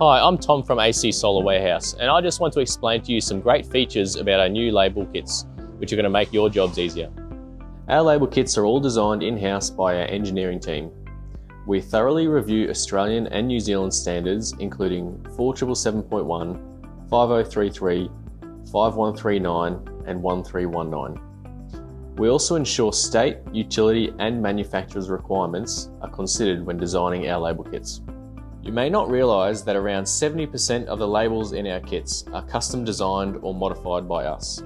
Hi, I'm Tom from AC Solar Warehouse, and I just want to explain to you some great features about our new label kits, which are going to make your jobs easier. Our label kits are all designed in-house by our engineering team. We thoroughly review Australian and New Zealand standards, including 4777.1, 5033, 5139 and 1319. We also ensure state, utility and manufacturer's requirements are considered when designing our label kits. You may not realise that around 70% of the labels in our kits are custom designed or modified by us.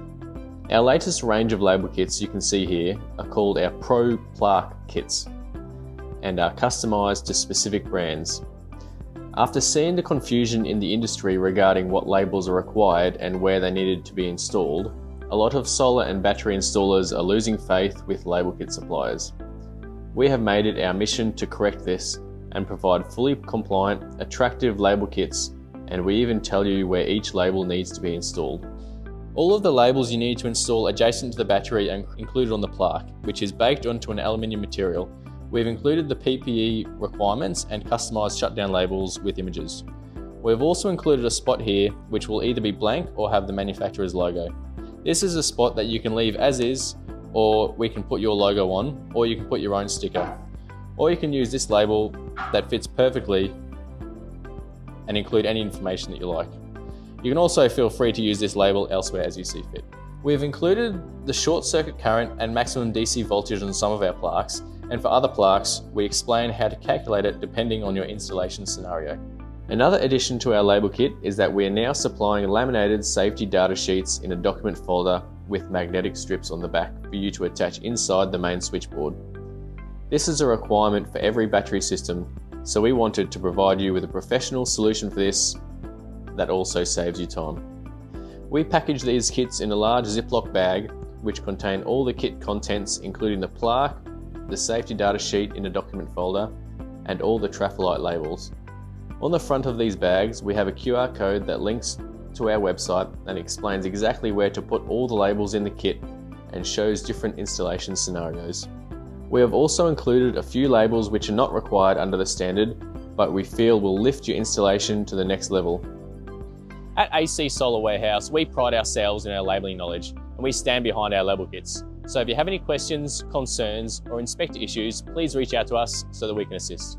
Our latest range of label kits you can see here are called our Pro Plaque kits and are customised to specific brands. After seeing the confusion in the industry regarding what labels are required and where they needed to be installed, a lot of solar and battery installers are losing faith with label kit suppliers. We have made it our mission to correct this and provide fully compliant, attractive label kits, and we even tell you where each label needs to be installed. All of the labels you need to install adjacent to the battery are included on the plaque, which is baked onto an aluminium material. We've included the PPE requirements and customised shutdown labels with images. We've also included a spot here which will either be blank or have the manufacturer's logo. This is a spot that you can leave as is, or we can put your logo on, or you can put your own sticker. Or you can use this label that fits perfectly and include any information that you like. You can also feel free to use this label elsewhere as you see fit. We've included the short circuit current and maximum DC voltage on some of our plaques, and for other plaques, we explain how to calculate it depending on your installation scenario. Another addition to our label kit is that we are now supplying laminated safety data sheets in a document folder with magnetic strips on the back for you to attach inside the main switchboard. This is a requirement for every battery system, so we wanted to provide you with a professional solution for this that also saves you time. We package these kits in a large Ziploc bag which contain all the kit contents, including the plaque, the safety data sheet in a document folder, and all the traffic labels. On the front of these bags we have a QR code that links to our website and explains exactly where to put all the labels in the kit and shows different installation scenarios. We have also included a few labels which are not required under the standard, but we feel will lift your installation to the next level. At AC Solar Warehouse, we pride ourselves in our labelling knowledge and we stand behind our label kits. So if you have any questions, concerns or inspector issues, please reach out to us so that we can assist.